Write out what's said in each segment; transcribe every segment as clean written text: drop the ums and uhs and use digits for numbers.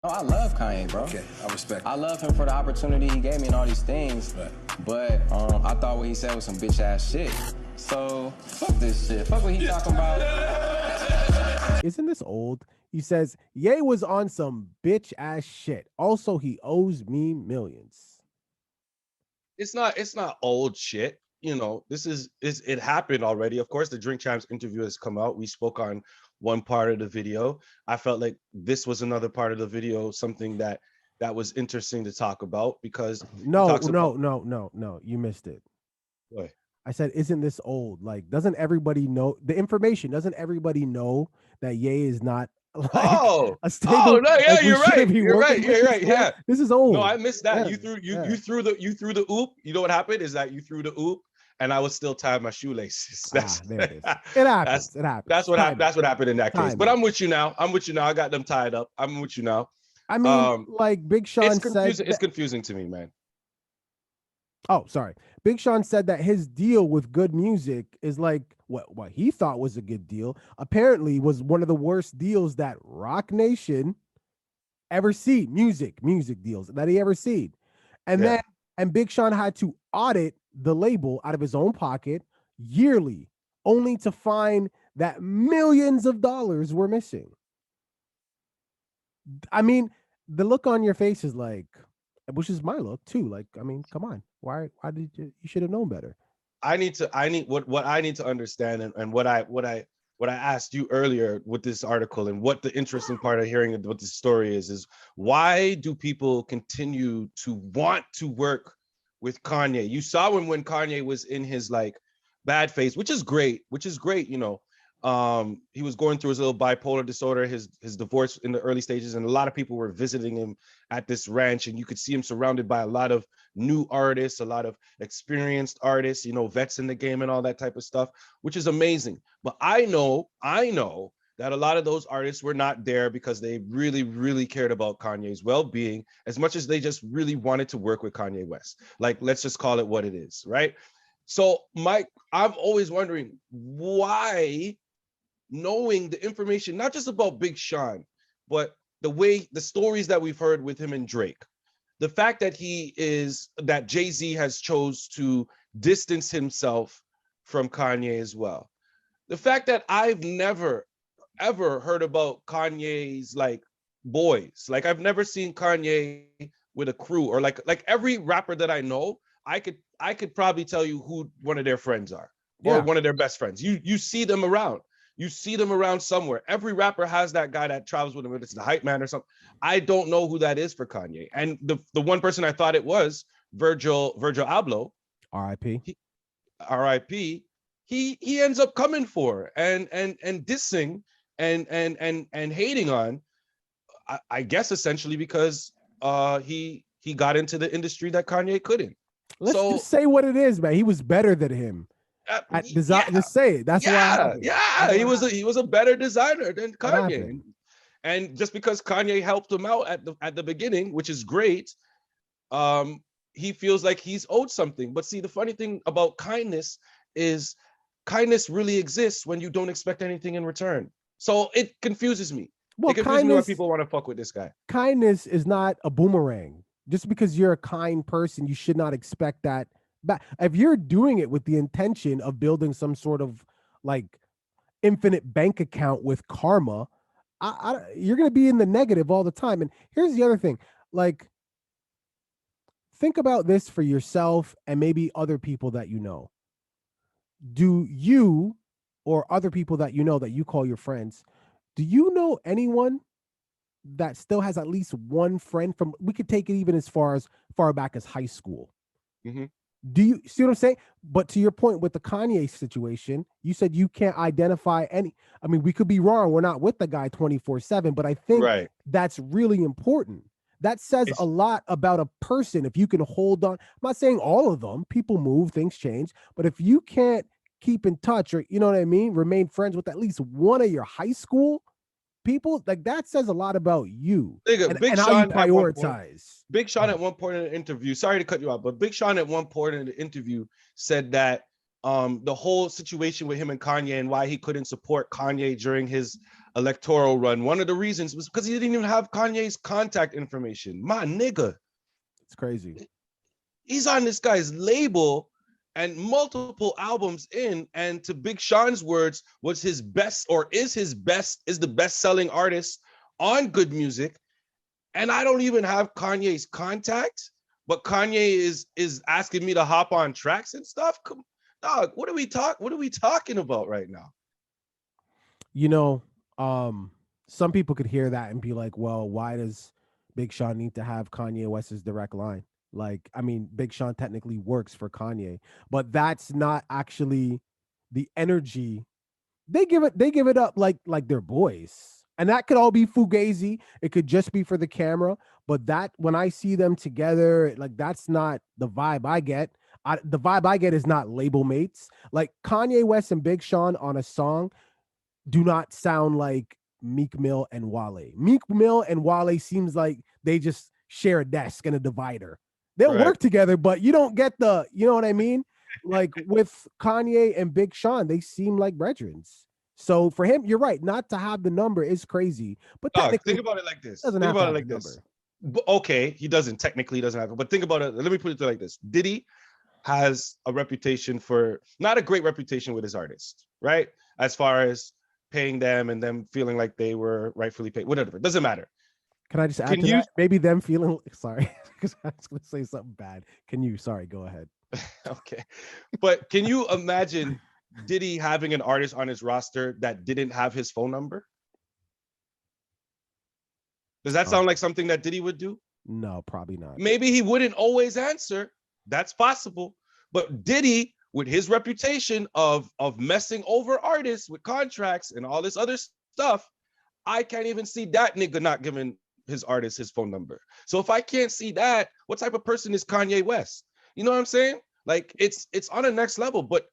Oh, I love Kanye, bro. Okay, I respect. I love him for the opportunity he gave me and all these things. Right. But I thought what he said was some bitch ass shit. So fuck this shit. Fuck what he talking about. Isn't this old? He says, Ye was on some bitch ass shit. Also, he owes me millions. It's not old shit. You know, it happened already. Of course, the Drink Champs interview has come out. We spoke on one part of the video. I felt like this was another part of the video, something that was interesting to talk about because No. You missed it. What? I said, isn't this old? Like, doesn't everybody know the information? Doesn't everybody know that Ye is not like a stable? No, yeah, like you're right. You're right. Yeah. This is old. No, I missed that. Yeah. You threw the oop. You know what happened is that you threw the oop, and I was still tying my shoelaces. There it is. It happens. It happens. That's what happened. That's what happened in that case. But I'm with you now. I got them tied up. I'm with you now. I mean, like Big Sean said, it's confusing to me, man. Oh, sorry. Big Sean said that his deal with Good Music is like what he thought was a good deal. Apparently, was one of the worst deals that Rock Nation ever seen. Music deals that he ever seen. And Big Sean had to audit the label out of his own pocket yearly, only to find that millions of dollars were missing. I mean, the look on your face is like, which is my look too. Like, I mean, come on. Why did you should have known better? I need what I need to understand and what I asked you earlier with this article and what the interesting part of hearing what the story is why do people continue to want to work with Kanye? You saw when Kanye was in his like bad phase, which is great, you know. He was going through his little bipolar disorder, his divorce in the early stages, and a lot of people were visiting him at this ranch, and you could see him surrounded by a lot of new artists, a lot of experienced artists, you know, vets in the game and all that type of stuff, which is amazing. But I know that a lot of those artists were not there because they really, really cared about Kanye's well-being as much as they just really wanted to work with Kanye West. Like, let's just call it what it is, right? So, Mike, I'm always wondering why, knowing the information, not just about Big Sean, but the stories that we've heard with him and Drake, the fact that that Jay-Z has chose to distance himself from Kanye as well. The fact that I've never, ever heard about Kanye's like boys. Like I've never seen Kanye with a crew or like every rapper that I know, I could probably tell you who one of their friends are or one of their best friends. You see them around. You see them around somewhere. Every rapper has that guy that travels with him, whether it's the hype man or something. I don't know who that is for Kanye. And the one person I thought it was, Virgil Abloh. R.I.P. R.I.P. He ends up coming for and dissing and hating on, I guess essentially because he got into the industry that Kanye couldn't. Let's just say what it is, man. He was better than him. Just say it. That's why. Yeah, he was a better designer than Kanye, and just because Kanye helped him out at the beginning, which is great, he feels like he's owed something. But see, the funny thing about kindness is kindness really exists when you don't expect anything in return. So it confuses me. Well, it confuses me why people want to fuck with this guy. Kindness is not a boomerang. Just because you're a kind person, you should not expect that. But if you're doing it with the intention of building some sort of like infinite bank account with karma, you're going to be in the negative all the time. And here's the other thing, like, think about this for yourself and maybe other people that you know. Do you or other people that you know that you call your friends, do you know anyone that still has at least one friend from, we could take it even as far back as high school? Mm-hmm. Do you see what I'm saying? But to your point with the Kanye situation, you said you can't identify any. I mean, we could be wrong. We're not with the guy 24/7, but I think that's really important. That says a lot about a person. If you can hold on, I'm not saying all of them, people move, things change, but if you can't keep in touch or, you know what I mean, remain friends with at least one of your high school people, like that says a lot about you and how you prioritize. Big Sean at one point in the interview, sorry to cut you off, but Big Sean at one point in the interview said that the whole situation with him and Kanye and why he couldn't support Kanye during his electoral run. One of the reasons was because he didn't even have Kanye's contact information. My nigga. It's crazy. He's on this guy's label and multiple albums in, and to Big Sean's words, was his best or is the best-selling artist on Good Music. And I don't even have Kanye's contact, but Kanye is asking me to hop on tracks and stuff. Come, dog, what are we talking about right now? You know, some people could hear that and be like, well, why does Big Sean need to have Kanye West's direct line? Like, I mean, Big Sean technically works for Kanye, but that's not actually the energy. They give it up like they're boys. And that could all be fugazi. It could just be for the camera. But that, when I see them together, like, that's not the vibe I get. The vibe I get is not label mates. Like, Kanye West and Big Sean on a song do not sound like Meek Mill and Wale. Meek Mill and Wale seems like they just share a desk and a divider. They'll work together, but you don't get the, you know what I mean? Like, with Kanye and Big Sean, they seem like brethren. So for him, you're right. Not to have the number is crazy. But think about it like this. Think about it like this. Okay, he technically doesn't have it. But think about it. Let me put it like this. Diddy has a reputation for, not a great reputation with his artists, right? As far as paying them and them feeling like they were rightfully paid. Whatever. It doesn't matter. Can I just add to that? Maybe them feeling, sorry, because I was going to say something bad. Sorry, go ahead. Okay. But can you imagine Diddy having an artist on his roster that didn't have his phone number? Does that sound like something that Diddy would do? No, probably not. Maybe he wouldn't always answer. That's possible. But Diddy, with his reputation of messing over artists with contracts and all this other stuff, I can't even see that nigga not giving his artist his phone number. So if I can't see that, what type of person is Kanye West? You know what I'm saying? Like, it's on a next level, but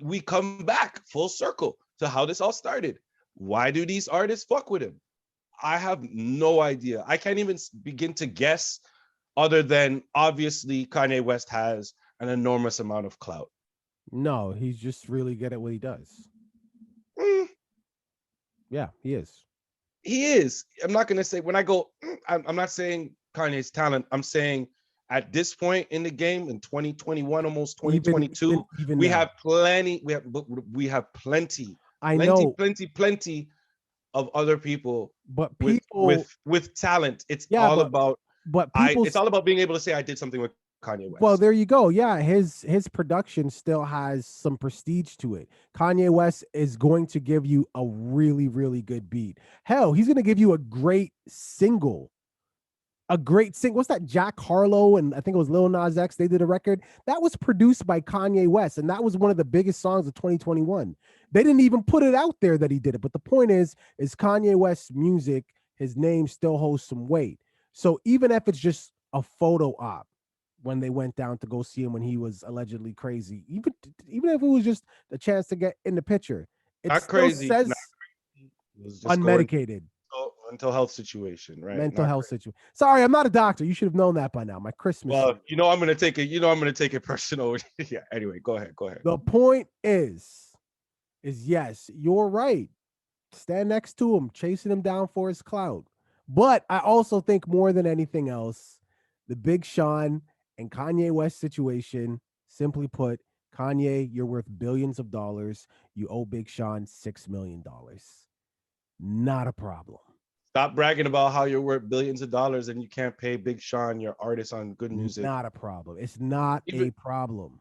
we come back full circle to how this all started. Why do these artists fuck with him? I have no idea. I can't even begin to guess, other than obviously Kanye West has an enormous amount of clout. No, he's just really good at what he does. Yeah, he is. He is. I'm not going to say, when I go, I'm not saying Kanye's talent. I'm saying at this point in the game, in 2021, almost 2022, even we have plenty. We have plenty. Plenty of other people, but people with talent. It's all about being able to say I did something with Kanye West. Well, there you go. Yeah, his production still has some prestige to it. Kanye West is going to give you a really, really good beat. Hell, he's going to give you a great single. What's that? Jack Harlow and I think it was Lil Nas X. They did a record that was produced by Kanye West, and that was one of the biggest songs of 2021. They didn't even put it out there that he did it, but the point is Kanye West's music, his name still holds some weight. So even if it's just a photo op, when they went down to go see him when he was allegedly crazy, even if it was just a chance to get in the picture, it not still crazy, says unmedicated. Mental health situation, right? Mental health situation. Sorry, I'm not a doctor. You should have known that by now. My Christmas. Well, I'm gonna take it personal. Yeah. Anyway, go ahead. The point is yes, you're right. Stand next to him, chasing him down for his clout. But I also think more than anything else, the Big Sean and Kanye West situation, simply put, Kanye, you're worth billions of dollars. You owe Big Sean $6 million. Not a problem. Stop bragging about how you're worth billions of dollars and you can't pay Big Sean, your artist, on Good Music. Not a problem. It's not a problem.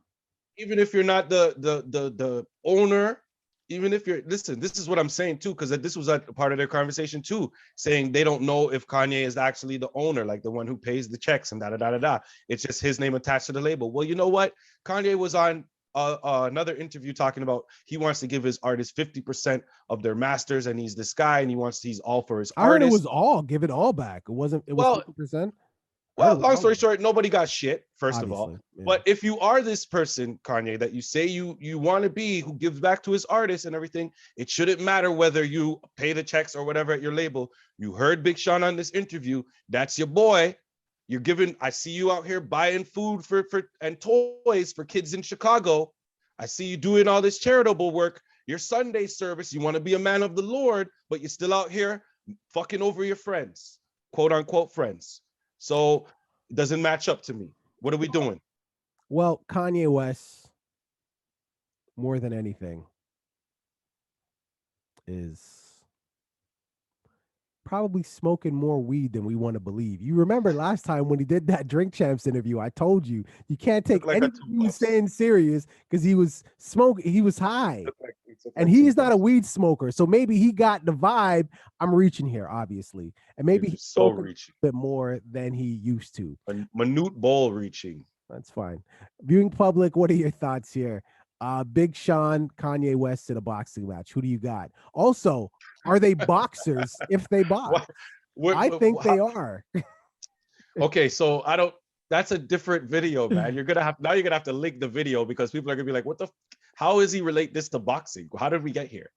Even if you're not the owner, even if you're, listen, this is what I'm saying too, because this was a part of their conversation too, saying they don't know if Kanye is actually the owner, like the one who pays the checks and da-da-da-da-da. It's just his name attached to the label. Well, you know what? Kanye was on another interview talking about he wants to give his artists 50% of their masters, and he's this guy, and he's all for his artists. I heard it was give it all back. It was 50%. Well, long story short, nobody got shit, first of all. Yeah. But if you are this person, Kanye, that you say you want to be, who gives back to his artists and everything, it shouldn't matter whether you pay the checks or whatever at your label. You heard Big Sean on this interview. That's your boy. I see you out here buying food for and toys for kids in Chicago. I see you doing all this charitable work, your Sunday service, you want to be a man of the Lord, but you're still out here fucking over your friends, quote unquote friends. So it doesn't match up to me. What are we doing? Well, Kanye West, more than anything, is probably smoking more weed than we want to believe. You remember last time when he did that Drink Champs interview, I told you can't take Like anything he was saying serious because he was smoking, he was high. And he's not a weed smoker. So maybe he got the vibe. I'm reaching here, obviously. And maybe he's so reaching a bit more than he used to. Minute ball reaching. That's fine. Viewing public, what are your thoughts here? Big Sean, Kanye West in a boxing match. Who do you got? Also, are they boxers if they box? I think they are. Okay, so that's a different video, man. You're gonna have to link the video because people are gonna be like, what the how is he relate this to boxing? How did we get here?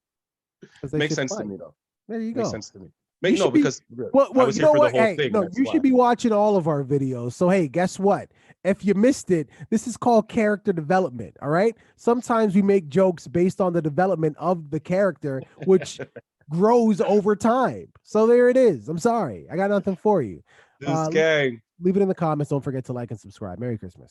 Makes sense to me though. There you go. Makes sense to me. Because well, I was you here know for what? the whole Hey, thing. no, you should be watching all of our videos. So hey, guess what? If you missed it, this is called character development. All right. Sometimes we make jokes based on the development of the character, which grows over time. So there it is. I'm sorry. I got nothing for you. This gang. Leave it in the comments. Don't forget to like and subscribe. Merry Christmas.